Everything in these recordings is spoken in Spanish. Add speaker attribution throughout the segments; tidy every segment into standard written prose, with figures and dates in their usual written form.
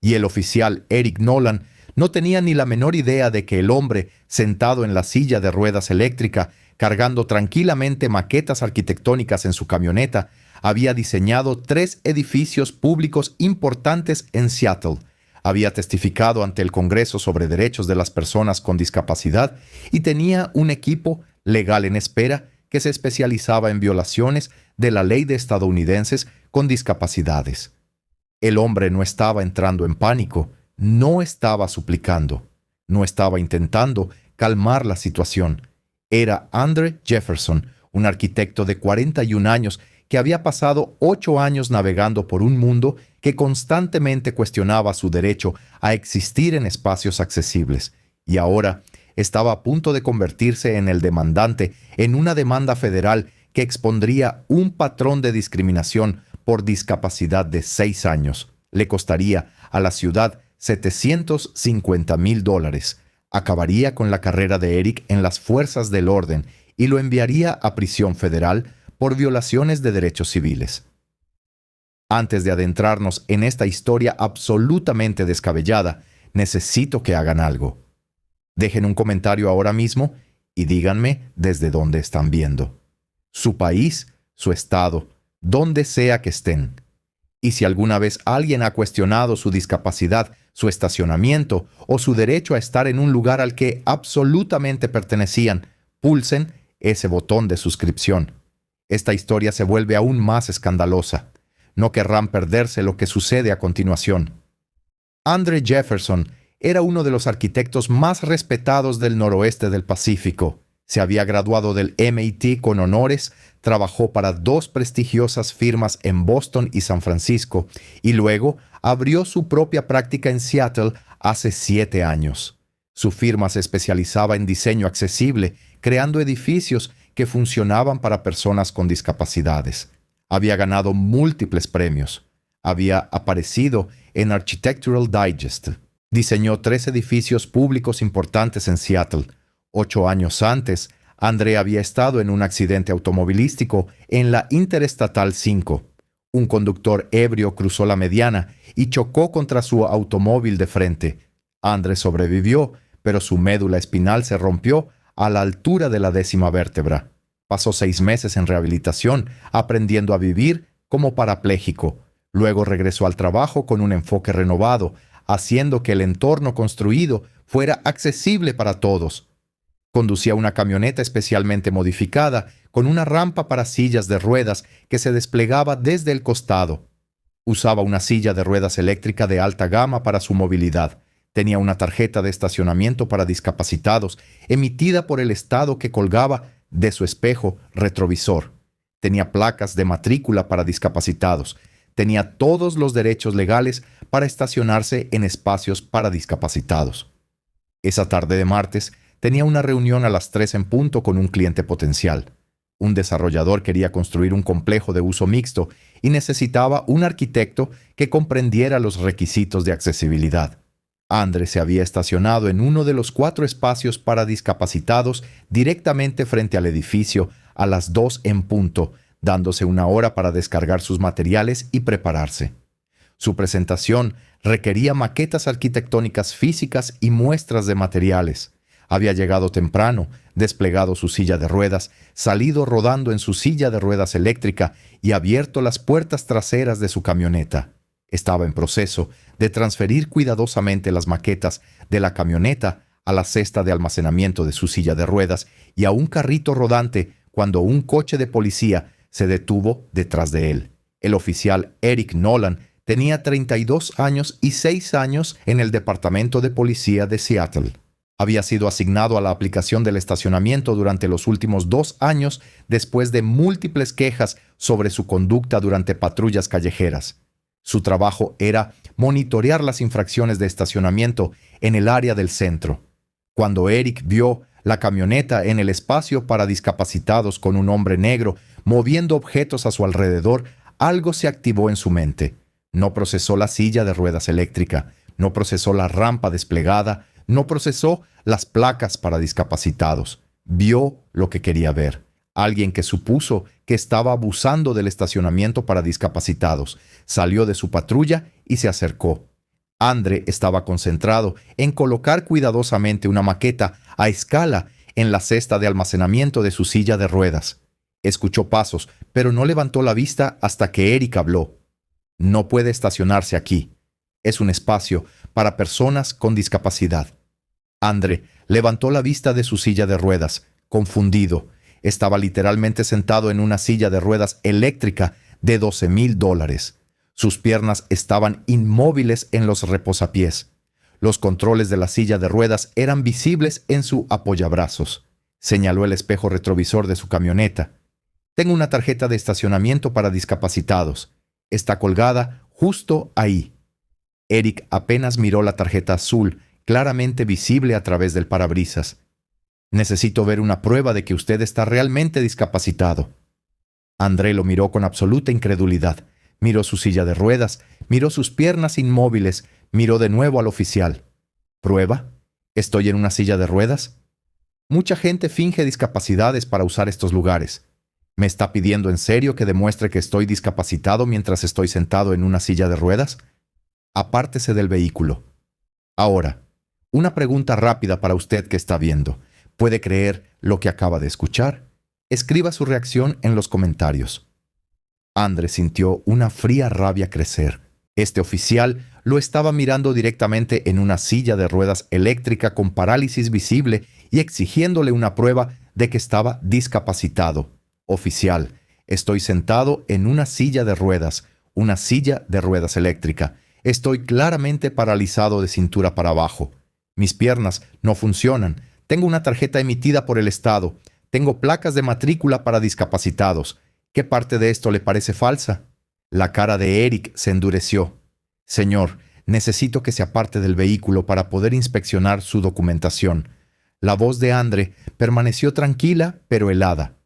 Speaker 1: Y el oficial Eric Nolan no tenía ni la menor idea de que el hombre, sentado en la silla de ruedas eléctrica, cargando tranquilamente maquetas arquitectónicas en su camioneta, había diseñado 3 edificios públicos importantes en Seattle. Había testificado ante el Congreso sobre derechos de las personas con discapacidad y tenía un equipo legal en espera que se especializaba en violaciones de la ley de estadounidenses con discapacidades. El hombre no estaba entrando en pánico, no estaba suplicando, no estaba intentando calmar la situación. Era Andre Jefferson, un arquitecto de 41 años que había pasado 8 años navegando por un mundo que constantemente cuestionaba su derecho a existir en espacios accesibles, y ahora estaba a punto de convertirse en el demandante en una demanda federal que expondría un patrón de discriminación por discapacidad de 6 años. Le costaría a la ciudad $750,000. Acabaría con la carrera de Eric en las fuerzas del orden y lo enviaría a prisión federal por violaciones de derechos civiles. Antes de adentrarnos en esta historia absolutamente descabellada, necesito que hagan algo. Dejen un comentario ahora mismo y díganme desde dónde están viendo. Su país, su estado, donde sea que estén. Y si alguna vez alguien ha cuestionado su discapacidad, su estacionamiento o su derecho a estar en un lugar al que absolutamente pertenecían, pulsen ese botón de suscripción. Esta historia se vuelve aún más escandalosa. No querrán perderse lo que sucede a continuación. Andre Jefferson era uno de los arquitectos más respetados del noroeste del Pacífico. Se había graduado del MIT con honores, trabajó para 2 prestigiosas firmas en Boston y San Francisco, y luego abrió su propia práctica en Seattle hace 7 años. Su firma se especializaba en diseño accesible, creando edificios que funcionaban para personas con discapacidades. Había ganado múltiples premios. Había aparecido en Architectural Digest. Diseñó 3 edificios públicos importantes en Seattle. 8 años antes, Andre había estado en un accidente automovilístico en la Interestatal 5. Un conductor ebrio cruzó la mediana y chocó contra su automóvil de frente. Andre sobrevivió, pero su médula espinal se rompió a la altura de la 10ª vértebra. Pasó 6 meses en rehabilitación, aprendiendo a vivir como parapléjico. Luego regresó al trabajo con un enfoque renovado, haciendo que el entorno construido fuera accesible para todos. Conducía una camioneta especialmente modificada, con una rampa para sillas de ruedas que se desplegaba desde el costado. Usaba una silla de ruedas eléctrica de alta gama para su movilidad. Tenía una tarjeta de estacionamiento para discapacitados, emitida por el estado que colgaba de su espejo retrovisor. Tenía placas de matrícula para discapacitados. Tenía todos los derechos legales para estacionarse en espacios para discapacitados. Esa tarde de martes, tenía una reunión a las 3 en punto con un cliente potencial. Un desarrollador quería construir un complejo de uso mixto y necesitaba un arquitecto que comprendiera los requisitos de accesibilidad. Andre se había estacionado en uno de los 4 espacios para discapacitados directamente frente al edificio a las 2 en punto, dándose una hora para descargar sus materiales y prepararse. Su presentación requería maquetas arquitectónicas físicas y muestras de materiales. Había llegado temprano, desplegado su silla de ruedas, salido rodando en su silla de ruedas eléctrica y abierto las puertas traseras de su camioneta. Estaba en proceso de transferir cuidadosamente las maquetas de la camioneta a la cesta de almacenamiento de su silla de ruedas y a un carrito rodante cuando un coche de policía se detuvo detrás de él. El oficial Eric Nolan tenía 32 años y 6 años en el Departamento de Policía de Seattle. Había sido asignado a la aplicación del estacionamiento durante los últimos 2 años después de múltiples quejas sobre su conducta durante patrullas callejeras. Su trabajo era monitorear las infracciones de estacionamiento en el área del centro. Cuando Eric vio la camioneta en el espacio para discapacitados con un hombre negro moviendo objetos a su alrededor, algo se activó en su mente. No procesó la silla de ruedas eléctrica, no procesó la rampa desplegada, no procesó las placas para discapacitados. Vio lo que quería ver. Alguien que supuso que estaba abusando del estacionamiento para discapacitados. Salió de su patrulla y se acercó. Andre estaba concentrado en colocar cuidadosamente una maqueta a escala en la cesta de almacenamiento de su silla de ruedas. Escuchó pasos, pero no levantó la vista hasta que Eric habló. No puede estacionarse aquí. Es un espacio para personas con discapacidad. Andre levantó la vista de su silla de ruedas, confundido. Estaba literalmente sentado en una silla de ruedas eléctrica de $12,000. Sus piernas estaban inmóviles en los reposapiés. Los controles de la silla de ruedas eran visibles en su apoyabrazos. Señaló el espejo retrovisor de su camioneta. Tengo una tarjeta de estacionamiento para discapacitados. Está colgada justo ahí. Eric apenas miró la tarjeta azul, claramente visible a través del parabrisas. Necesito ver una prueba de que usted está realmente discapacitado. André lo miró con absoluta incredulidad. Miró su silla de ruedas, miró sus piernas inmóviles, miró de nuevo al oficial. ¿Prueba? ¿Estoy en una silla de ruedas? Mucha gente finge discapacidades para usar estos lugares. ¿Me está pidiendo en serio que demuestre que estoy discapacitado mientras estoy sentado en una silla de ruedas? Apártese del vehículo. Ahora, una pregunta rápida para usted que está viendo. ¿Puede creer lo que acaba de escuchar? Escriba su reacción en los comentarios. Andre sintió una fría rabia crecer. Este oficial lo estaba mirando directamente en una silla de ruedas eléctrica con parálisis visible y exigiéndole una prueba de que estaba discapacitado. Oficial, estoy sentado en una silla de ruedas eléctrica. Estoy claramente paralizado de cintura para abajo. Mis piernas no funcionan. Tengo una tarjeta emitida por el Estado. Tengo placas de matrícula para discapacitados. ¿Qué parte de esto le parece falsa? La cara de Eric se endureció. Señor, necesito que se aparte del vehículo para poder inspeccionar su documentación. La voz de Andre permaneció tranquila pero helada.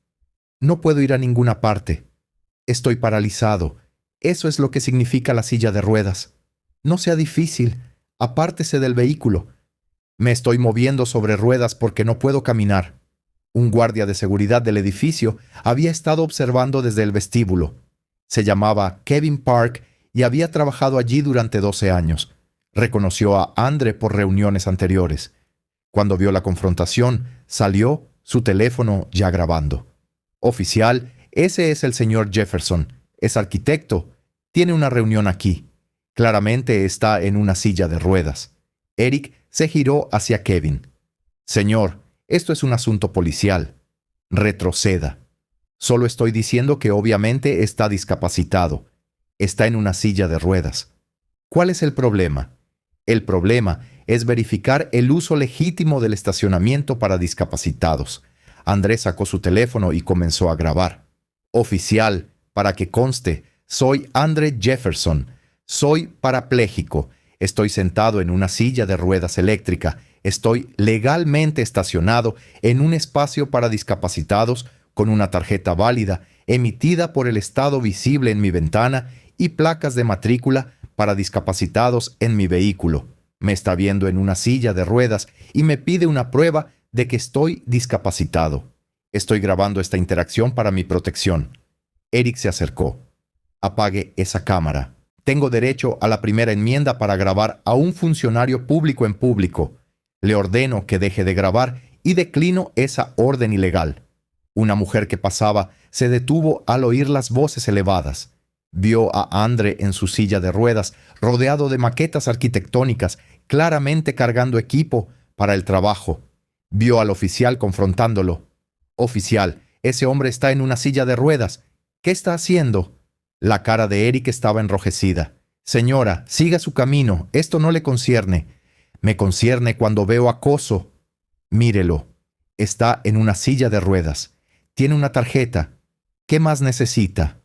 Speaker 1: No puedo ir a ninguna parte. Estoy paralizado. Eso es lo que significa la silla de ruedas. No sea difícil. Apártese del vehículo. Me estoy moviendo sobre ruedas porque no puedo caminar. Un guardia de seguridad del edificio había estado observando desde el vestíbulo. Se llamaba Kevin Park y había trabajado allí durante 12 años. Reconoció a Andre por reuniones anteriores. Cuando vio la confrontación, salió, su teléfono ya grabando. Oficial, ese es el señor Jefferson. Es arquitecto. Tiene una reunión aquí. Claramente está en una silla de ruedas. Eric se giró hacia Kevin. Señor, esto es un asunto policial. Retroceda. Solo estoy diciendo que obviamente está discapacitado. Está en una silla de ruedas. ¿Cuál es el problema? El problema es verificar el uso legítimo del estacionamiento para discapacitados. Andrés sacó su teléfono y comenzó a grabar. Oficial, para que conste, soy Andre Jefferson. Soy parapléjico. Estoy sentado en una silla de ruedas eléctrica. Estoy legalmente estacionado en un espacio para discapacitados con una tarjeta válida emitida por el Estado visible en mi ventana y placas de matrícula para discapacitados en mi vehículo. Me está viendo en una silla de ruedas y me pide una prueba de que estoy discapacitado. Estoy grabando esta interacción para mi protección. Eric se acercó. Apague esa cámara. Tengo derecho a la primera enmienda para grabar a un funcionario público en público. Le ordeno que deje de grabar y declino esa orden ilegal. Una mujer que pasaba se detuvo al oír las voces elevadas. Vio a Andre en su silla de ruedas, rodeado de maquetas arquitectónicas, claramente cargando equipo para el trabajo. Vio al oficial confrontándolo. Oficial, ese hombre está en una silla de ruedas. ¿Qué está haciendo? La cara de Eric estaba enrojecida. Señora, siga su camino. Esto no le concierne. Me concierne cuando veo acoso. Mírelo. Está en una silla de ruedas. Tiene una tarjeta. ¿Qué más necesita?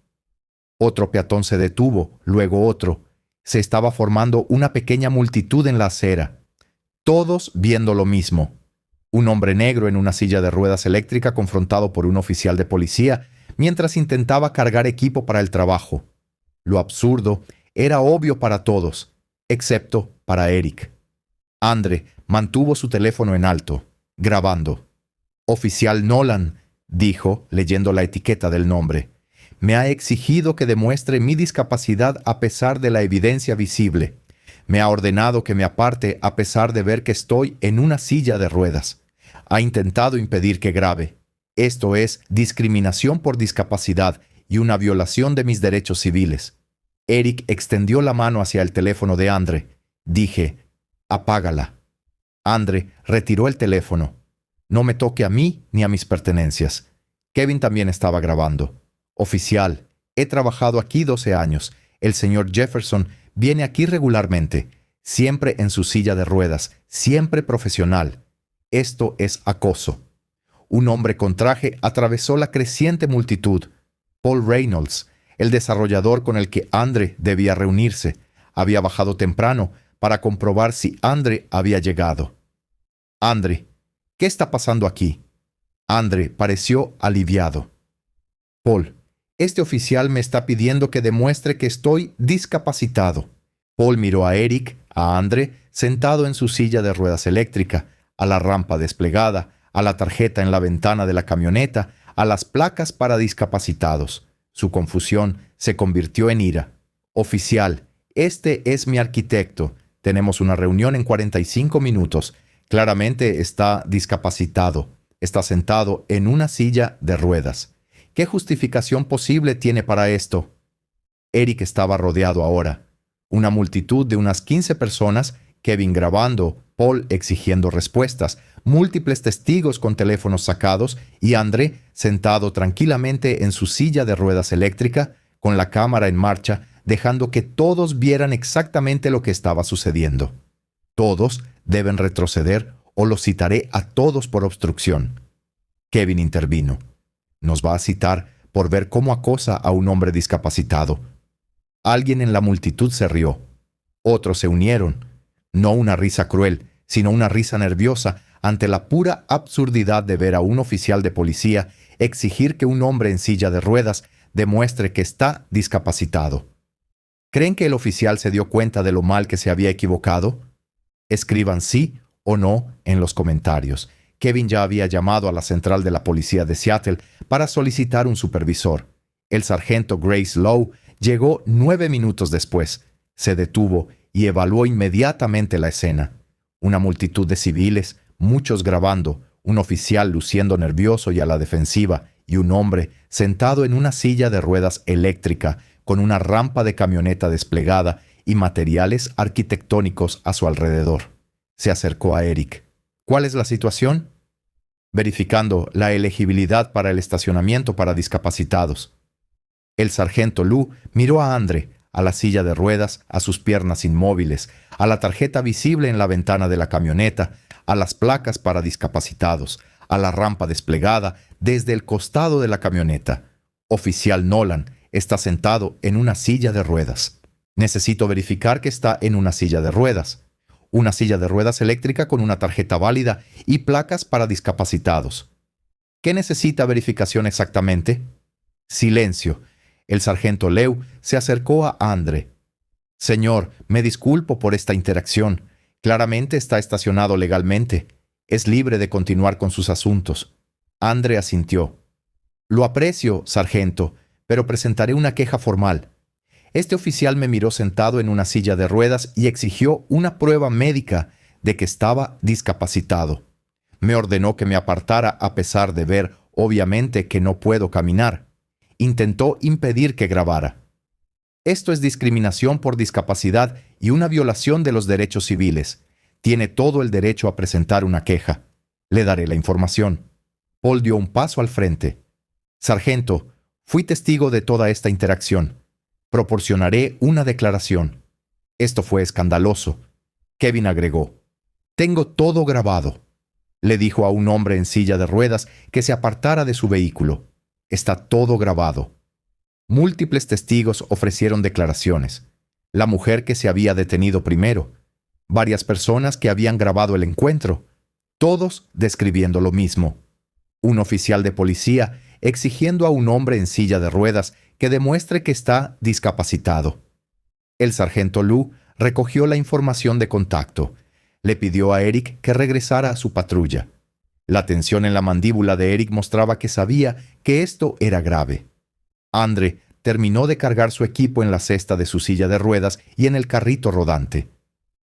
Speaker 1: Otro peatón se detuvo, luego otro. Se estaba formando una pequeña multitud en la acera. Todos viendo lo mismo. Un hombre negro en una silla de ruedas eléctrica confrontado por un oficial de policía mientras intentaba cargar equipo para el trabajo. Lo absurdo era obvio para todos, excepto para Eric. Andre mantuvo su teléfono en alto, grabando. Oficial Nolan, dijo, leyendo la etiqueta del nombre, me ha exigido que demuestre mi discapacidad a pesar de la evidencia visible. Me ha ordenado que me aparte a pesar de ver que estoy en una silla de ruedas. Ha intentado impedir que grabe. Esto es discriminación por discapacidad y una violación de mis derechos civiles. Eric extendió la mano hacia el teléfono de Andre. Dije, apágala. Andre retiró el teléfono. No me toque a mí ni a mis pertenencias. Kevin también estaba grabando. Oficial, he trabajado aquí 12 años. El señor Jefferson viene aquí regularmente, siempre en su silla de ruedas, siempre profesional. Esto es acoso. Un hombre con traje atravesó la creciente multitud. Paul Reynolds, el desarrollador con el que Andre debía reunirse, había bajado temprano para comprobar si Andre había llegado. Andre, ¿qué está pasando aquí? Andre pareció aliviado. Paul, este oficial me está pidiendo que demuestre que estoy discapacitado. Paul miró a Eric, a Andre, sentado en su silla de ruedas eléctrica, a la rampa desplegada, a la tarjeta en la ventana de la camioneta, a las placas para discapacitados. Su confusión se convirtió en ira. Oficial, este es mi arquitecto. Tenemos una reunión en 45 minutos. Claramente está discapacitado. Está sentado en una silla de ruedas. ¿Qué justificación posible tiene para esto? Eric estaba rodeado ahora. Una multitud de unas 15 personas, Kevin grabando, Paul exigiendo respuestas, múltiples testigos con teléfonos sacados y André sentado tranquilamente en su silla de ruedas eléctrica, con la cámara en marcha, dejando que todos vieran exactamente lo que estaba sucediendo. Todos deben retroceder o los citaré a todos por obstrucción. Kevin intervino. Nos va a citar por ver cómo acosa a un hombre discapacitado. Alguien en la multitud se rió. Otros se unieron. No una risa cruel, sino una risa nerviosa ante la pura absurdidad de ver a un oficial de policía exigir que un hombre en silla de ruedas demuestre que está discapacitado. ¿Creen que el oficial se dio cuenta de lo mal que se había equivocado? Escriban sí o no en los comentarios. Kevin ya había llamado a la central de la policía de Seattle para solicitar un supervisor. El sargento Grace Lowe llegó 9 minutos después. Se detuvo y evaluó inmediatamente la escena. Una multitud de civiles, muchos grabando, un oficial luciendo nervioso y a la defensiva, y un hombre sentado en una silla de ruedas eléctrica con una rampa de camioneta desplegada y materiales arquitectónicos a su alrededor. Se acercó a Eric. ¿Cuál es la situación? Verificando la elegibilidad para el estacionamiento para discapacitados. El sargento Lou miró a Andre, a la silla de ruedas, a sus piernas inmóviles, a la tarjeta visible en la ventana de la camioneta, a las placas para discapacitados, a la rampa desplegada desde el costado de la camioneta. Oficial Nolan está sentado en una silla de ruedas. Necesito verificar que está en una silla de ruedas. Una silla de ruedas eléctrica con una tarjeta válida y placas para discapacitados. ¿Qué necesita verificación exactamente? Silencio. El sargento Leu se acercó a Andre. Señor, me disculpo por esta interacción. Claramente está estacionado legalmente. Es libre de continuar con sus asuntos. Andre asintió. Lo aprecio, sargento, pero presentaré una queja formal. Este oficial me miró sentado en una silla de ruedas y exigió una prueba médica de que estaba discapacitado. Me ordenó que me apartara a pesar de ver, obviamente, que no puedo caminar. Intentó impedir que grabara. Esto es discriminación por discapacidad y una violación de los derechos civiles. Tiene todo el derecho a presentar una queja. Le daré la información. Paul dio un paso al frente. Sargento, fui testigo de toda esta interacción. Proporcionaré una declaración. Esto fue escandaloso. Kevin agregó. Tengo todo grabado. Le dijo a un hombre en silla de ruedas que se apartara de su vehículo. Está todo grabado. Múltiples testigos ofrecieron declaraciones. La mujer que se había detenido primero. Varias personas que habían grabado el encuentro. Todos describiendo lo mismo. Un oficial de policía exigiendo a un hombre en silla de ruedas que demuestre que está discapacitado. El sargento Lou recogió la información de contacto. Le pidió a Eric que regresara a su patrulla. La tensión en la mandíbula de Eric mostraba que sabía que esto era grave. Andre terminó de cargar su equipo en la cesta de su silla de ruedas y en el carrito rodante.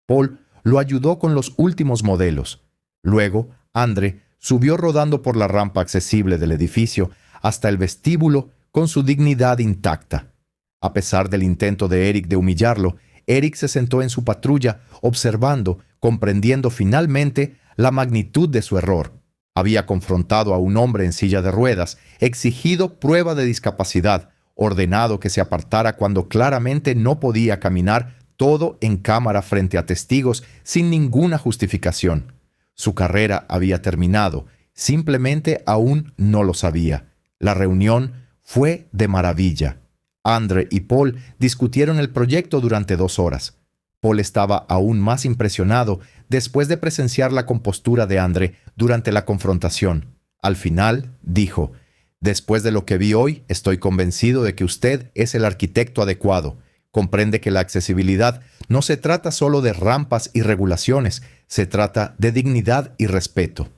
Speaker 1: Paul lo ayudó con los últimos modelos. Luego, Andre subió rodando por la rampa accesible del edificio hasta el vestíbulo con su dignidad intacta. A pesar del intento de Eric de humillarlo, Eric se sentó en su patrulla, observando, comprendiendo finalmente la magnitud de su error. Había confrontado a un hombre en silla de ruedas, exigido prueba de discapacidad, ordenado que se apartara cuando claramente no podía caminar, todo en cámara frente a testigos sin ninguna justificación. Su carrera había terminado, simplemente aún no lo sabía. La reunión fue de maravilla. Andre y Paul discutieron el proyecto durante 2 horas. Paul estaba aún más impresionado después de presenciar la compostura de Andre durante la confrontación. Al final, dijo: «Después de lo que vi hoy, estoy convencido de que usted es el arquitecto adecuado. Comprende que la accesibilidad no se trata solo de rampas y regulaciones, se trata de dignidad y respeto».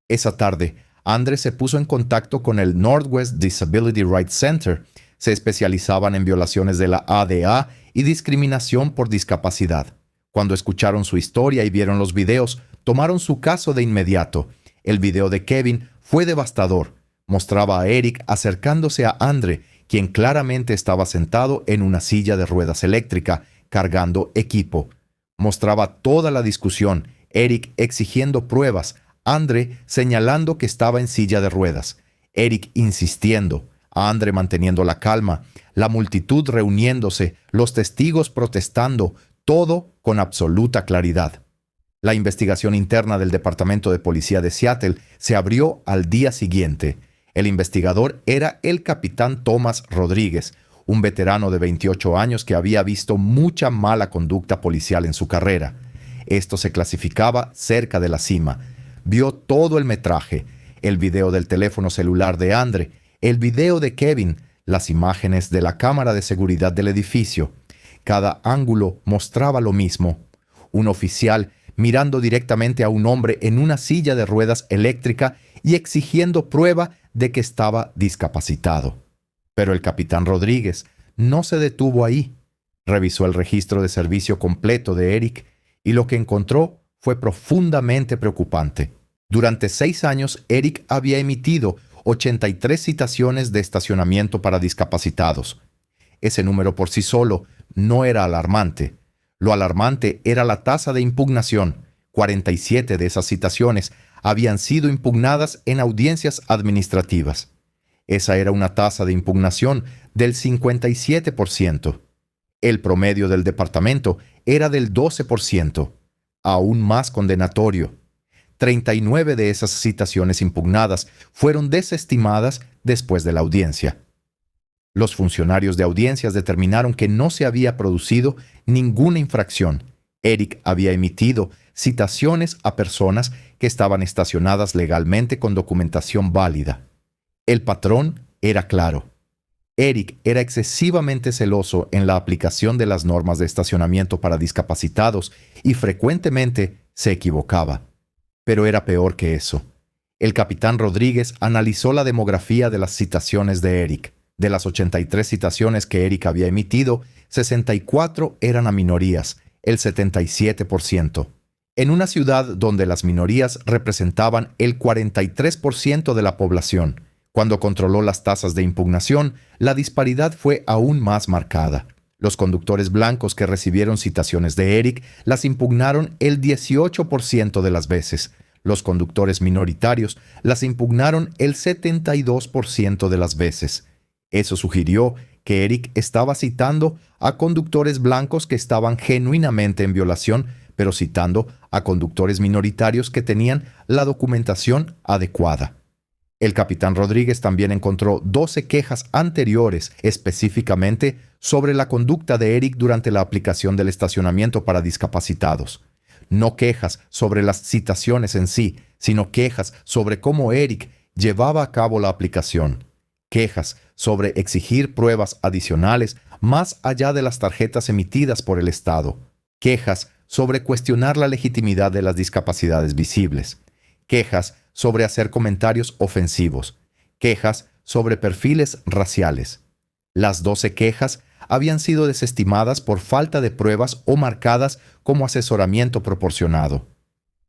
Speaker 1: Esa tarde, Andre se puso en contacto con el Northwest Disability Rights Center. Se especializaban en violaciones de la ADA y discriminación por discapacidad. Cuando escucharon su historia y vieron los videos, tomaron su caso de inmediato. El video de Kevin fue devastador. Mostraba a Eric acercándose a Andre, quien claramente estaba sentado en una silla de ruedas eléctrica, cargando equipo. Mostraba toda la discusión, Eric exigiendo pruebas, Andre señalando que estaba en silla de ruedas, Eric insistiendo, Andre manteniendo la calma, la multitud reuniéndose, los testigos protestando, todo con absoluta claridad. La investigación interna del Departamento de Policía de Seattle se abrió al día siguiente. El investigador era el capitán Thomas Rodríguez, un veterano de 28 años que había visto mucha mala conducta policial en su carrera. Esto se clasificaba cerca de la cima. Vio todo el metraje, el video del teléfono celular de Andre, el video de Kevin, las imágenes de la cámara de seguridad del edificio. Cada ángulo mostraba lo mismo. Un oficial mirando directamente a un hombre en una silla de ruedas eléctrica y exigiendo prueba de que estaba discapacitado. Pero el capitán Rodríguez no se detuvo ahí. Revisó el registro de servicio completo de Eric y lo que encontró fue profundamente preocupante. Durante 6 años, Eric había emitido 83 citaciones de estacionamiento para discapacitados. Ese número por sí solo no era alarmante. Lo alarmante era la tasa de impugnación. 47 de esas citaciones habían sido impugnadas en audiencias administrativas. Esa era una tasa de impugnación del 57%. El promedio del departamento era del 12%, aún más condenatorio. 39 de esas citaciones impugnadas fueron desestimadas después de la audiencia. Los funcionarios de audiencias determinaron que no se había producido ninguna infracción. Eric había emitido citaciones a personas que estaban estacionadas legalmente con documentación válida. El patrón era claro. Eric era excesivamente celoso en la aplicación de las normas de estacionamiento para discapacitados y frecuentemente se equivocaba. Pero era peor que eso. El capitán Rodríguez analizó la demografía de las citaciones de Eric. De las 83 citaciones que Eric había emitido, 64 eran a minorías, el 77%. En una ciudad donde las minorías representaban el 43% de la población. Cuando controló las tasas de impugnación, la disparidad fue aún más marcada. Los conductores blancos que recibieron citaciones de Eric las impugnaron el 18% de las veces. Los conductores minoritarios las impugnaron el 72% de las veces. Eso sugirió que Eric estaba citando a conductores blancos que estaban genuinamente en violación, pero citando a conductores minoritarios que tenían la documentación adecuada. El capitán Rodríguez también encontró 12 quejas anteriores específicamente sobre la conducta de Eric durante la aplicación del estacionamiento para discapacitados. No quejas sobre las citaciones en sí, sino quejas sobre cómo Eric llevaba a cabo la aplicación. Quejas sobre exigir pruebas adicionales más allá de las tarjetas emitidas por el Estado. Quejas sobre cuestionar la legitimidad de las discapacidades visibles. Quejas sobre hacer comentarios ofensivos. Quejas sobre perfiles raciales. Las 12 quejas habían sido desestimadas por falta de pruebas o marcadas como asesoramiento proporcionado.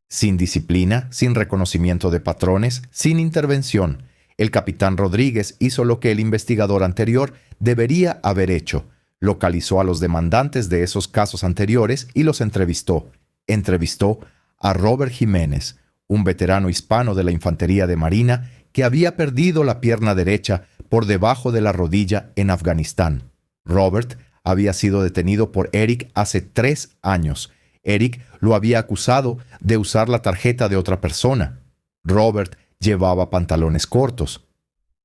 Speaker 1: Sin disciplina, sin reconocimiento de patrones, sin intervención, el capitán Rodríguez hizo lo que el investigador anterior debería haber hecho. Localizó a los demandantes de esos casos anteriores y los entrevistó. Entrevistó a Robert Jiménez, un veterano hispano de la Infantería de Marina que había perdido la pierna derecha por debajo de la rodilla en Afganistán. Robert había sido detenido por Eric hace 3 años. Eric lo había acusado de usar la tarjeta de otra persona. Robert llevaba pantalones cortos.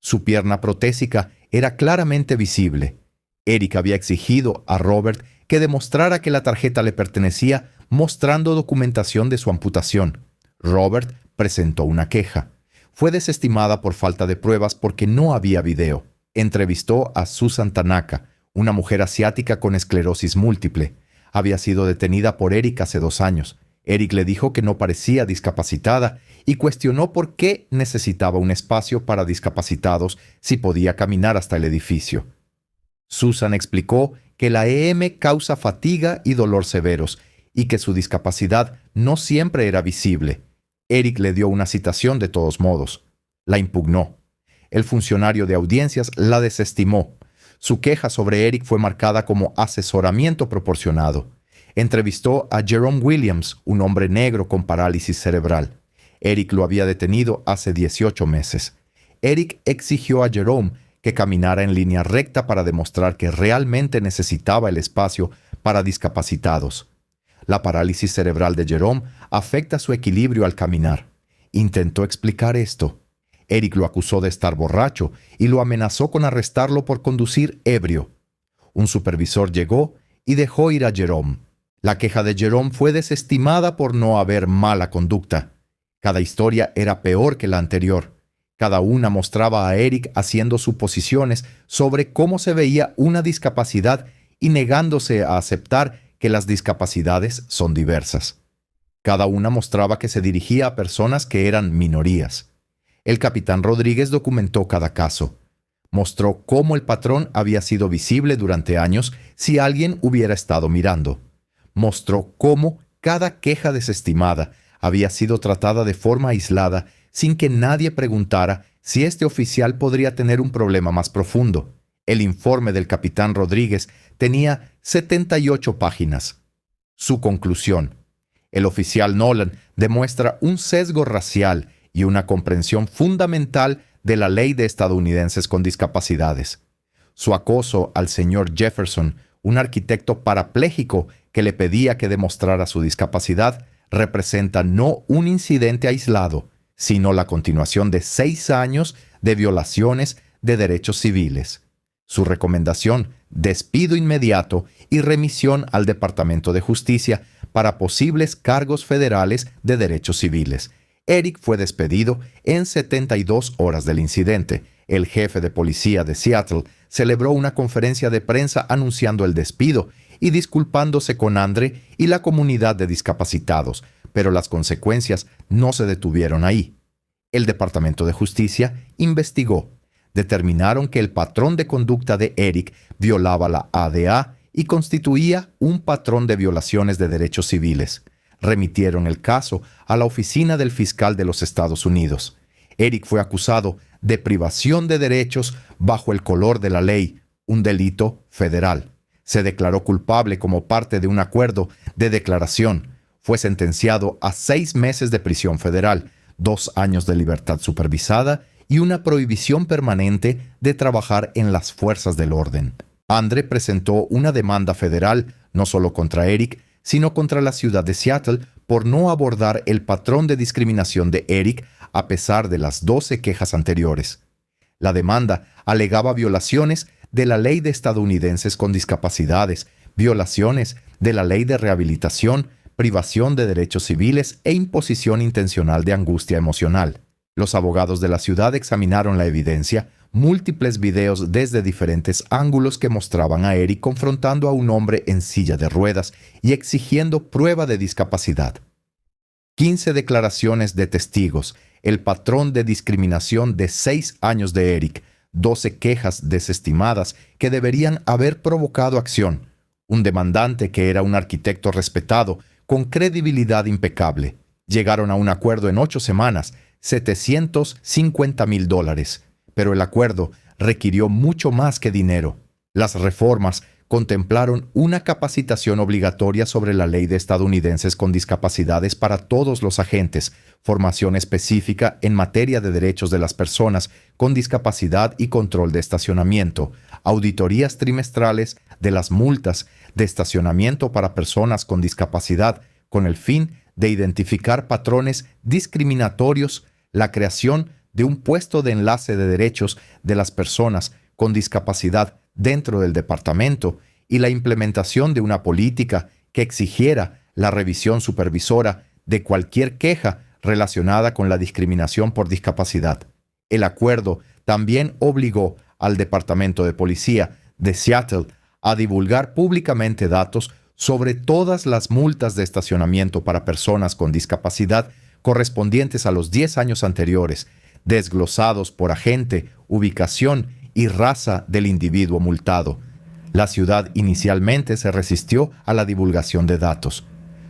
Speaker 1: Su pierna protésica era claramente visible. Eric había exigido a Robert que demostrara que la tarjeta le pertenecía mostrando documentación de su amputación. Robert presentó una queja. Fue desestimada por falta de pruebas porque no había video. Entrevistó a Susan Tanaka, una mujer asiática con esclerosis múltiple. Había sido detenida por Eric hace 2 años. Eric le dijo que no parecía discapacitada y cuestionó por qué necesitaba un espacio para discapacitados si podía caminar hasta el edificio. Susan explicó que la EM causa fatiga y dolor severos y que su discapacidad no siempre era visible. Eric le dio una citación de todos modos. La impugnó. El funcionario de audiencias la desestimó. Su queja sobre Eric fue marcada como asesoramiento proporcionado. Entrevistó a Jerome Williams, un hombre negro con parálisis cerebral. Eric lo había detenido hace 18 meses. Eric exigió a Jerome que caminara en línea recta para demostrar que realmente necesitaba el espacio para discapacitados. La parálisis cerebral de Jerome afecta su equilibrio al caminar. Intentó explicar esto. Eric lo acusó de estar borracho y lo amenazó con arrestarlo por conducir ebrio. Un supervisor llegó y dejó ir a Jerome. La queja de Jerome fue desestimada por no haber mala conducta. Cada historia era peor que la anterior. Cada una mostraba a Eric haciendo suposiciones sobre cómo se veía una discapacidad y negándose a aceptar que las discapacidades son diversas. Cada una mostraba que se dirigía a personas que eran minorías. El capitán Rodríguez documentó cada caso. Mostró cómo el patrón había sido visible durante años si alguien hubiera estado mirando. Mostró cómo cada queja desestimada había sido tratada de forma aislada sin que nadie preguntara si este oficial podría tener un problema más profundo. El informe del capitán Rodríguez tenía 78 páginas. Su conclusión: el oficial Nolan demuestra un sesgo racial y una comprensión fundamental de la ley de estadounidenses con discapacidades. Su acoso al señor Jefferson, un arquitecto parapléjico que le pedía que demostrara su discapacidad, representa no un incidente aislado, sino la continuación de 6 años de violaciones de derechos civiles. Su recomendación: despido inmediato y remisión al Departamento de Justicia para posibles cargos federales de derechos civiles. Eric fue despedido en 72 horas del incidente. El jefe de policía de Seattle celebró una conferencia de prensa anunciando el despido y disculpándose con Andre y la comunidad de discapacitados, pero las consecuencias no se detuvieron ahí. El Departamento de Justicia investigó. Determinaron que el patrón de conducta de Eric violaba la ADA y constituía un patrón de violaciones de derechos civiles. Remitieron el caso a la oficina del fiscal de los Estados Unidos. Eric fue acusado de privación de derechos bajo el color de la ley, un delito federal. Se declaró culpable como parte de un acuerdo de declaración. Fue sentenciado a 6 meses de prisión federal, 2 años de libertad supervisada y una prohibición permanente de trabajar en las fuerzas del orden. Andre presentó una demanda federal no solo contra Eric, sino contra la ciudad de Seattle por no abordar el patrón de discriminación de Eric a pesar de las 12 quejas anteriores. La demanda alegaba violaciones de la ley de estadounidenses con discapacidades, violaciones de la ley de rehabilitación, privación de derechos civiles e imposición intencional de angustia emocional. Los abogados de la ciudad examinaron la evidencia, múltiples videos desde diferentes ángulos que mostraban a Eric confrontando a un hombre en silla de ruedas y exigiendo prueba de discapacidad. 15 declaraciones de testigos, el patrón de discriminación de 6 años de Eric, 12 quejas desestimadas que deberían haber provocado acción, un demandante que era un arquitecto respetado, con credibilidad impecable. Llegaron a un acuerdo en 8 semanas, $750,000, pero el acuerdo requirió mucho más que dinero. Las reformas contemplaron una capacitación obligatoria sobre la ley de estadounidenses con discapacidades para todos los agentes, formación específica en materia de derechos de las personas con discapacidad y control de estacionamiento, auditorías trimestrales de las multas de estacionamiento para personas con discapacidad, con el fin de identificar patrones discriminatorios, la creación de un puesto de enlace de derechos de las personas con discapacidad dentro del departamento y la implementación de una política que exigiera la revisión supervisora de cualquier queja relacionada con la discriminación por discapacidad. El acuerdo también obligó al Departamento de Policía de Seattle a divulgar públicamente datos sobre todas las multas de estacionamiento para personas con discapacidad correspondientes a los 10 años anteriores, desglosados por agente, ubicación y raza del individuo multado. La ciudad inicialmente se resistió a la divulgación de datos.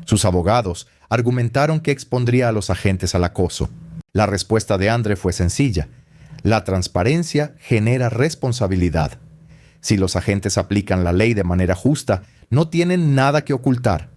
Speaker 1: Sus abogados argumentaron que expondría a los agentes al acoso. La respuesta de Andre fue sencilla: la transparencia genera responsabilidad. Si los agentes aplican la ley de manera justa, no tienen nada que ocultar.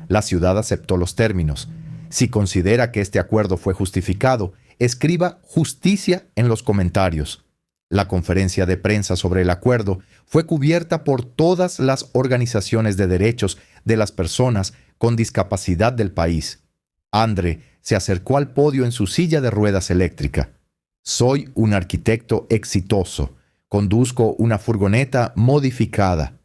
Speaker 1: La ciudad aceptó los términos. Si considera que este acuerdo fue justificado, escriba justicia en los comentarios. La conferencia de prensa sobre el acuerdo fue cubierta por todas las organizaciones de derechos de las personas con discapacidad del país. Andre se acercó al podio en su silla de ruedas eléctrica. Soy un arquitecto exitoso. Conduzco una furgoneta modificada.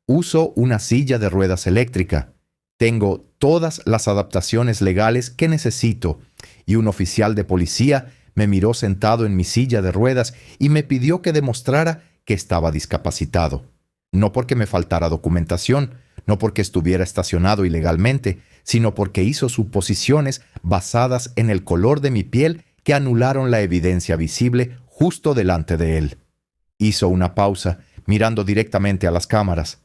Speaker 1: Uso una silla de ruedas eléctrica. Tengo todas las adaptaciones legales que necesito. Y un oficial de policía me miró sentado en mi silla de ruedas y me pidió que demostrara que estaba discapacitado. No porque me faltara documentación, no porque estuviera estacionado ilegalmente, sino porque hizo suposiciones basadas en el color de mi piel que anularon la evidencia visible justo delante de él. Hizo una pausa, mirando directamente a las cámaras.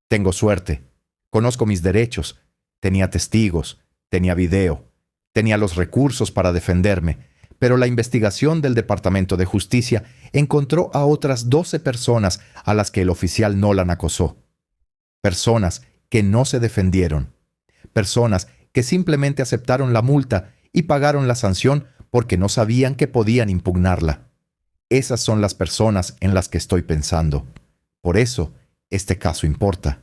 Speaker 1: Tengo suerte. Conozco mis derechos. Tenía testigos. Tenía video. Tenía los recursos para defenderme. Pero la investigación del Departamento de Justicia encontró a otras 12 personas a las que el oficial Nolan acosó. Personas que no se defendieron. Personas que simplemente aceptaron la multa y pagaron la sanción porque no sabían que podían impugnarla. Esas son las personas en las que estoy pensando. Por eso, este caso importa.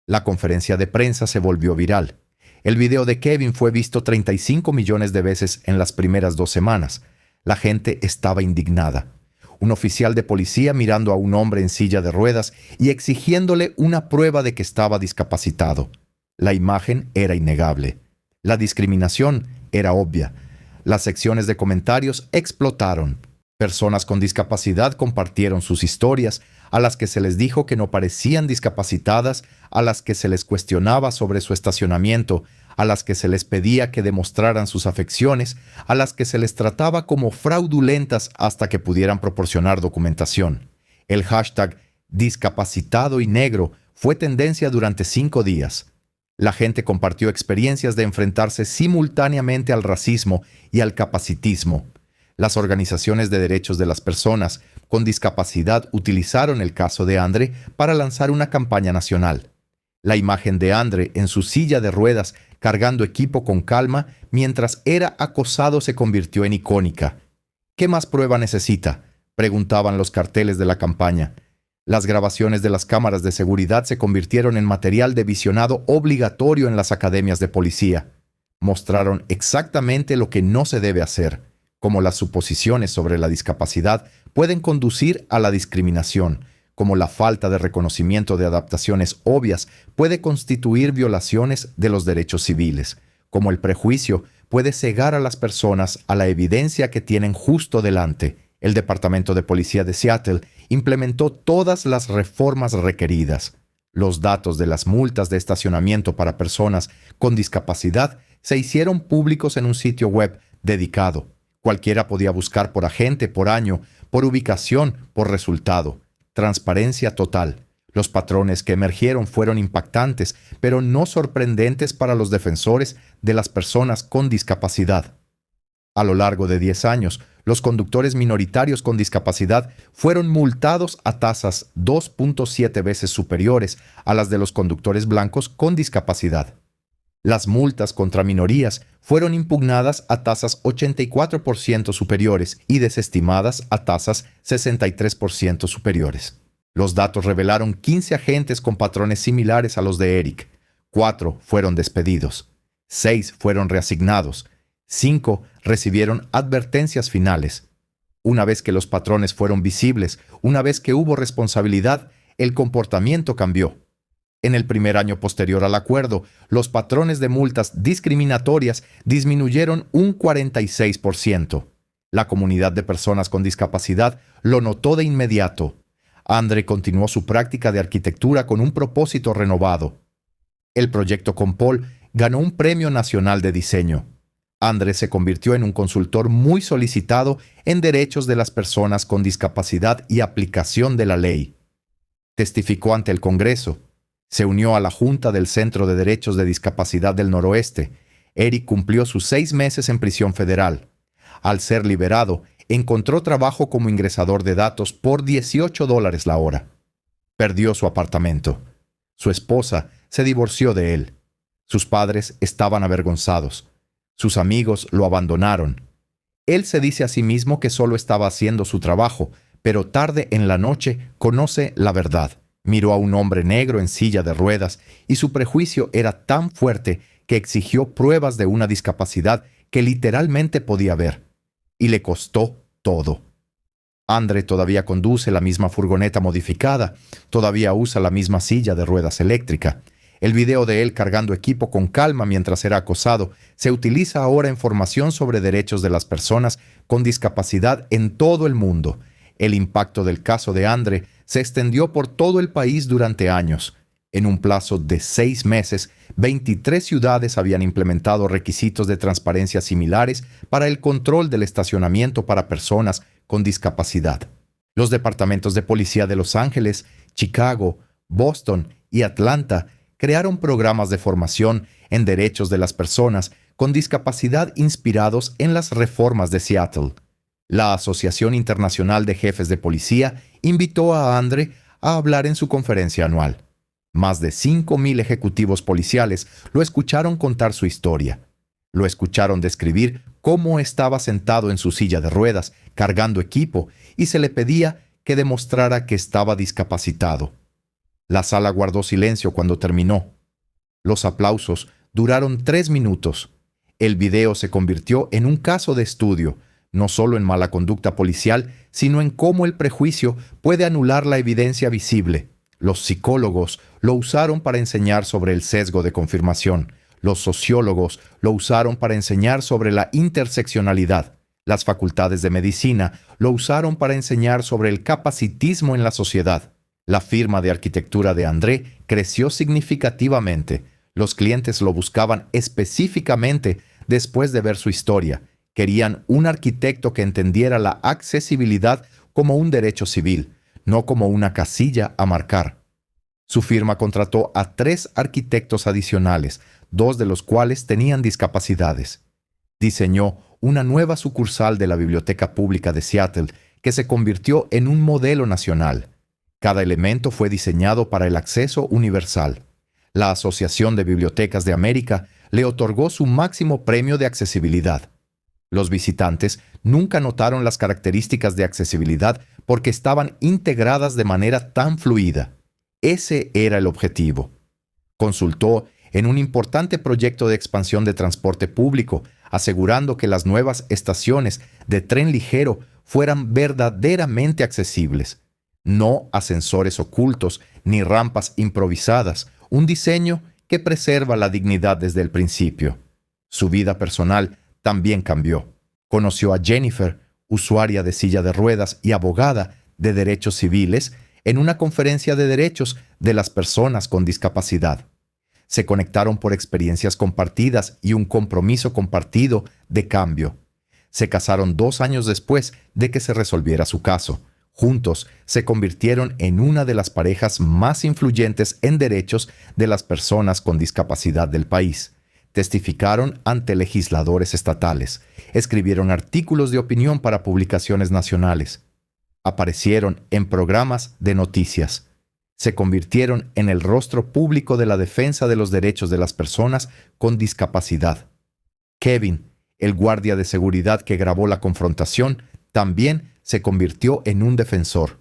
Speaker 1: La conferencia de prensa se volvió viral. El video de Kevin fue visto 35 millones de veces en las primeras 2 semanas. La gente estaba indignada. Un oficial de policía mirando a un hombre en silla de ruedas y exigiéndole una prueba de que estaba discapacitado. La imagen era innegable. La discriminación era obvia. Las secciones de comentarios explotaron. Personas con discapacidad compartieron sus historias, a las que se les dijo que no parecían discapacitadas, a las que se les cuestionaba sobre su estacionamiento, a las que se les pedía que demostraran sus afecciones, a las que se les trataba como fraudulentas hasta que pudieran proporcionar documentación. El hashtag discapacitado y negro fue tendencia durante 5 días. La gente compartió experiencias de enfrentarse simultáneamente al racismo y al capacitismo. Las organizaciones de derechos de las personas con discapacidad utilizaron el caso de Andre para lanzar una campaña nacional. La imagen de Andre en su silla de ruedas cargando equipo con calma mientras era acosado se convirtió en icónica. ¿Qué más prueba necesita?, preguntaban los carteles de la campaña. Las grabaciones de las cámaras de seguridad se convirtieron en material de visionado obligatorio en las academias de policía. Mostraron exactamente lo que no se debe hacer, como las suposiciones sobre la discapacidad pueden conducir a la discriminación, como la falta de reconocimiento de adaptaciones obvias puede constituir violaciones de los derechos civiles, como el prejuicio puede cegar a las personas a la evidencia que tienen justo delante. El Departamento de Policía de Seattle implementó todas las reformas requeridas. Los datos de las multas de estacionamiento para personas con discapacidad se hicieron públicos en un sitio web dedicado. Cualquiera podía buscar por agente por año por ubicación, por resultado. Transparencia total. Los patrones que emergieron fueron impactantes, pero no sorprendentes para los defensores de las personas con discapacidad. A lo largo de 10 años, los conductores minoritarios con discapacidad fueron multados a tasas 2.7 veces superiores a las de los conductores blancos con discapacidad. Las multas contra minorías fueron impugnadas a tasas 84% superiores y desestimadas a tasas 63% superiores. Los datos revelaron 15 agentes con patrones similares a los de Eric. 4 fueron despedidos. 6 fueron reasignados. 5 recibieron advertencias finales. Una vez que los patrones fueron visibles, una vez que hubo responsabilidad, el comportamiento cambió. En el primer año posterior al acuerdo, los patrones de multas discriminatorias disminuyeron un 46%. La comunidad de personas con discapacidad lo notó de inmediato. Andre continuó su práctica de arquitectura con un propósito renovado. El proyecto Compol ganó un premio nacional de diseño. Andre se convirtió en un consultor muy solicitado en derechos de las personas con discapacidad y aplicación de la ley. Testificó ante el Congreso. Se unió a la Junta del Centro de Derechos de Discapacidad del Noroeste. Eric cumplió sus 6 meses en prisión federal. Al ser liberado, encontró trabajo como ingresador de datos por $18 la hora. Perdió su apartamento. Su esposa se divorció de él. Sus padres estaban avergonzados. Sus amigos lo abandonaron. Él se dice a sí mismo que solo estaba haciendo su trabajo, pero tarde en la noche conoce la verdad. Miró a un hombre negro en silla de ruedas y su prejuicio era tan fuerte que exigió pruebas de una discapacidad que literalmente podía ver. Y le costó todo. Andre todavía conduce la misma furgoneta modificada, todavía usa la misma silla de ruedas eléctrica. El video de él cargando equipo con calma mientras era acosado se utiliza ahora en formación sobre derechos de las personas con discapacidad en todo el mundo. El impacto del caso de Andre se extendió por todo el país durante años. En un plazo de 6 meses, 23 ciudades habían implementado requisitos de transparencia similares para el control del estacionamiento para personas con discapacidad. Los departamentos de policía de Los Ángeles, Chicago, Boston y Atlanta crearon programas de formación en derechos de las personas con discapacidad inspirados en las reformas de Seattle. La Asociación Internacional de Jefes de Policía invitó a Andre a hablar en su conferencia anual. Más de 5,000 ejecutivos policiales lo escucharon contar su historia. Lo escucharon describir cómo estaba sentado en su silla de ruedas, cargando equipo, y se le pedía que demostrara que estaba discapacitado. La sala guardó silencio cuando terminó. Los aplausos duraron 3 minutos. El video se convirtió en un caso de estudio, no solo en mala conducta policial, sino en cómo el prejuicio puede anular la evidencia visible. Los psicólogos lo usaron para enseñar sobre el sesgo de confirmación. Los sociólogos lo usaron para enseñar sobre la interseccionalidad. Las facultades de medicina lo usaron para enseñar sobre el capacitismo en la sociedad. La firma de arquitectura de André creció significativamente. Los clientes lo buscaban específicamente después de ver su historia. Querían un arquitecto que entendiera la accesibilidad como un derecho civil, no como una casilla a marcar. Su firma contrató a 3 arquitectos adicionales, 2 de los cuales tenían discapacidades. Diseñó una nueva sucursal de la Biblioteca Pública de Seattle que se convirtió en un modelo nacional. Cada elemento fue diseñado para el acceso universal. La Asociación de Bibliotecas de América le otorgó su máximo premio de accesibilidad. Los visitantes nunca notaron las características de accesibilidad porque estaban integradas de manera tan fluida. Ese era el objetivo. Consultó en un importante proyecto de expansión de transporte público, asegurando que las nuevas estaciones de tren ligero fueran verdaderamente accesibles. No ascensores ocultos ni rampas improvisadas, un diseño que preserva la dignidad desde el principio. Su vida personal también cambió. Conoció a Jennifer, usuaria de silla de ruedas y abogada de derechos civiles, en una conferencia de derechos de las personas con discapacidad. Se conectaron por experiencias compartidas y un compromiso compartido de cambio. Se casaron 2 años después de que se resolviera su caso. Juntos se convirtieron en una de las parejas más influyentes en derechos de las personas con discapacidad del país. Testificaron ante legisladores estatales, escribieron artículos de opinión para publicaciones nacionales, aparecieron en programas de noticias, se convirtieron en el rostro público de la defensa de los derechos de las personas con discapacidad. Kevin, el guardia de seguridad que grabó la confrontación, también se convirtió en un defensor.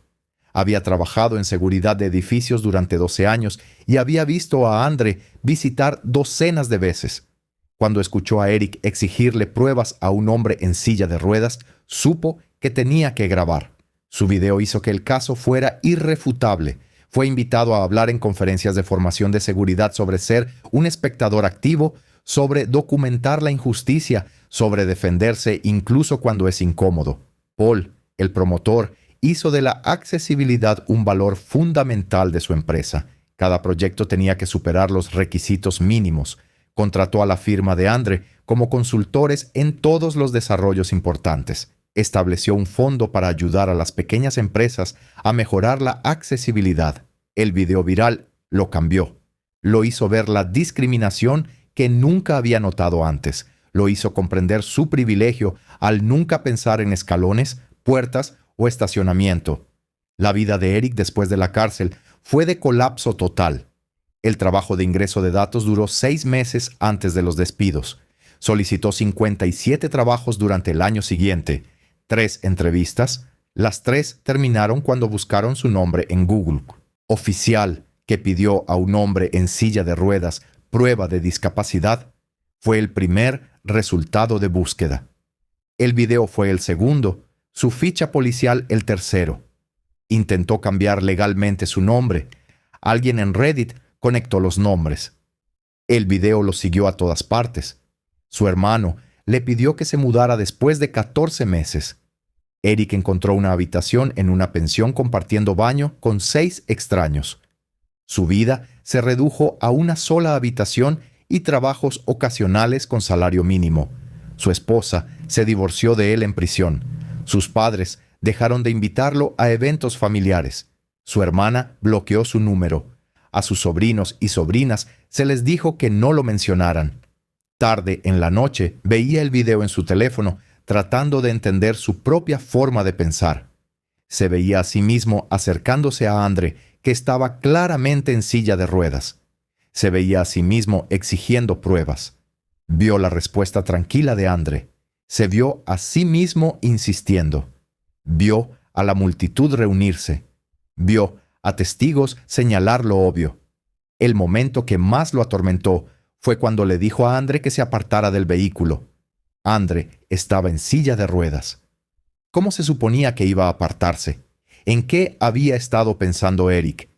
Speaker 1: Había trabajado en seguridad de edificios durante 12 años y había visto a Andre visitar docenas de veces. Cuando escuchó a Eric exigirle pruebas a un hombre en silla de ruedas, supo que tenía que grabar. Su video hizo que el caso fuera irrefutable. Fue invitado a hablar en conferencias de formación de seguridad sobre ser un espectador activo, sobre documentar la injusticia, sobre defenderse incluso cuando es incómodo. Paul, el promotor, hizo de la accesibilidad un valor fundamental de su empresa. Cada proyecto tenía que superar los requisitos mínimos. Contrató a la firma de Andre como consultores en todos los desarrollos importantes. Estableció un fondo para ayudar a las pequeñas empresas a mejorar la accesibilidad. El video viral lo cambió. Lo hizo ver la discriminación que nunca había notado antes. Lo hizo comprender su privilegio al nunca pensar en escalones, puertas o estacionamiento. La vida de Eric después de la cárcel fue de colapso total. El trabajo de ingreso de datos duró 6 meses antes de los despidos. Solicitó 57 trabajos durante el año siguiente. 3 entrevistas. Las 3 terminaron cuando buscaron su nombre en Google. Oficial que pidió a un hombre en silla de ruedas prueba de discapacidad fue el primer resultado de búsqueda. El video fue el segundo, su ficha policial el tercero. Intentó cambiar legalmente su nombre. Alguien en Reddit conectó los nombres. El video lo siguió a todas partes. Su hermano le pidió que se mudara después de 14 meses. Eric encontró una habitación en una pensión compartiendo baño con 6 extraños. Su vida se redujo a una sola habitación y trabajos ocasionales con salario mínimo. Su esposa se divorció de él en prisión. Sus padres dejaron de invitarlo a eventos familiares. Su hermana bloqueó su número. A sus sobrinos y sobrinas se les dijo que no lo mencionaran. Tarde en la noche veía el video en su teléfono tratando de entender su propia forma de pensar. Se veía a sí mismo acercándose a Andre, que estaba claramente en silla de ruedas. Se veía a sí mismo exigiendo pruebas. Vio la respuesta tranquila de Andre. Se vio a sí mismo insistiendo. Vio a la multitud reunirse. Vio a testigos señalar lo obvio. El momento que más lo atormentó fue cuando le dijo a Andre que se apartara del vehículo. Andre estaba en silla de ruedas. ¿Cómo se suponía que iba a apartarse? ¿En qué había estado pensando Eric?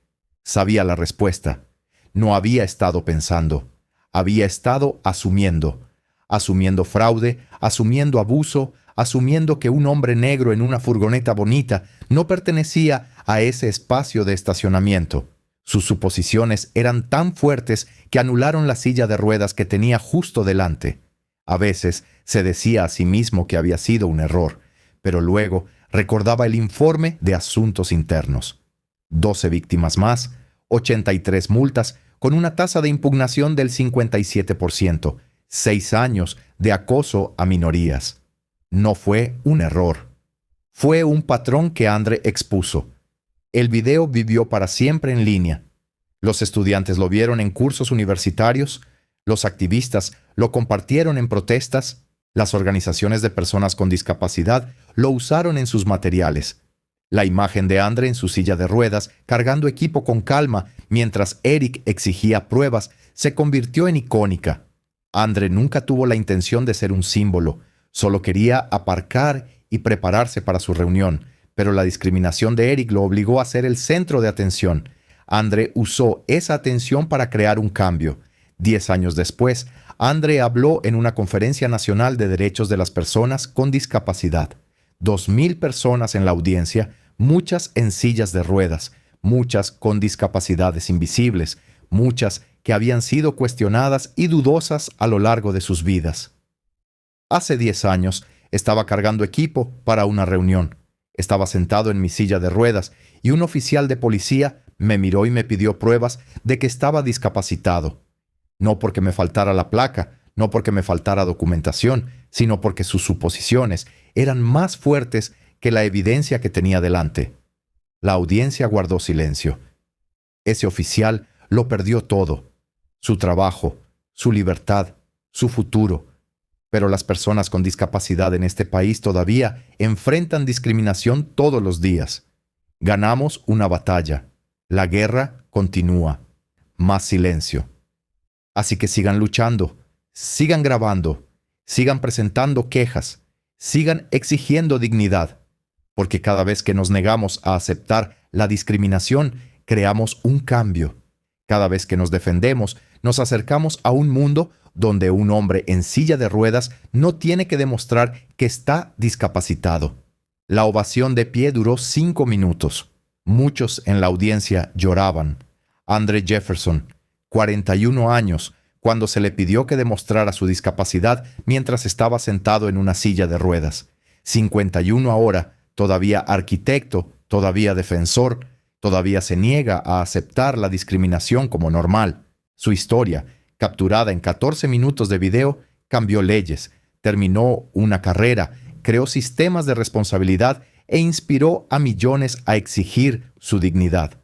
Speaker 1: Sabía la respuesta. No había estado pensando. Había estado asumiendo. Asumiendo fraude, asumiendo abuso, asumiendo que un hombre negro en una furgoneta bonita no pertenecía a ese espacio de estacionamiento. Sus suposiciones eran tan fuertes que anularon la silla de ruedas que tenía justo delante. A veces se decía a sí mismo que había sido un error, pero luego recordaba el informe de asuntos internos. 12 víctimas más, 83 multas, con una tasa de impugnación del 57%, 6 años de acoso a minorías. No fue un error. Fue un patrón que Andre expuso. El video vivió para siempre en línea. Los estudiantes lo vieron en cursos universitarios, los activistas lo compartieron en protestas, las organizaciones de personas con discapacidad lo usaron en sus materiales. La imagen de Andre en su silla de ruedas, cargando equipo con calma, mientras Eric exigía pruebas, se convirtió en icónica. Andre nunca tuvo la intención de ser un símbolo, solo quería aparcar y prepararse para su reunión, pero la discriminación de Eric lo obligó a ser el centro de atención. Andre usó esa atención para crear un cambio. 10 años después, Andre habló en una conferencia nacional de derechos de las personas con discapacidad. 2,000 personas en la audiencia, muchas en sillas de ruedas, muchas con discapacidades invisibles, muchas que habían sido cuestionadas y dudosas a lo largo de sus vidas. Hace 10 años, Estaba cargando equipo para una reunión. Estaba sentado en mi silla de ruedas y un oficial de policía me miró y me pidió pruebas de que estaba discapacitado. No porque me faltara la placa, no porque me faltara documentación, sino porque sus suposiciones eran más fuertes que la evidencia que tenía delante. La audiencia guardó silencio. Ese oficial lo perdió todo: su trabajo, su libertad, su futuro. Pero las personas con discapacidad en este país todavía enfrentan discriminación todos los días. Ganamos una batalla. La guerra continúa. Más silencio. Así que sigan luchando, sigan grabando, sigan presentando quejas, sigan exigiendo dignidad, porque cada vez que nos negamos a aceptar la discriminación, creamos un cambio. Cada vez que nos defendemos, nos acercamos a un mundo donde un hombre en silla de ruedas no tiene que demostrar que está discapacitado. La ovación de pie duró 5 minutos. Muchos en la audiencia lloraban. Andre Jefferson, 41 años, cuando se le pidió que demostrara su discapacidad mientras estaba sentado en una silla de ruedas. 51 ahora, todavía arquitecto, todavía defensor, todavía se niega a aceptar la discriminación como normal. Su historia, capturada en 14 minutos de video, cambió leyes, terminó una carrera, creó sistemas de responsabilidad e inspiró a millones a exigir su dignidad.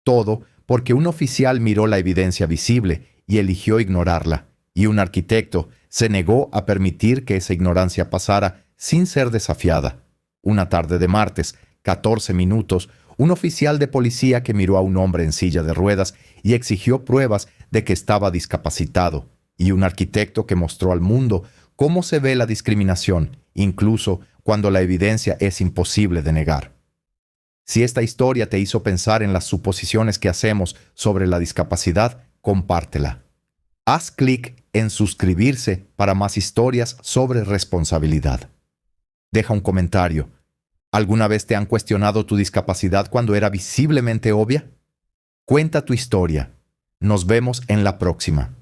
Speaker 1: Todo porque un oficial miró la evidencia visible y eligió ignorarla, y un arquitecto se negó a permitir que esa ignorancia pasara sin ser desafiada. Una tarde de martes, 14 minutos, un oficial de policía que miró a un hombre en silla de ruedas y exigió pruebas de que estaba discapacitado, y un arquitecto que mostró al mundo cómo se ve la discriminación, incluso cuando la evidencia es imposible de negar. Si esta historia te hizo pensar en las suposiciones que hacemos sobre la discapacidad, compártela. Haz clic en suscribirse para más historias sobre responsabilidad. Deja un comentario. ¿Alguna vez te han cuestionado tu discapacidad cuando era visiblemente obvia? Cuenta tu historia. Nos vemos en la próxima.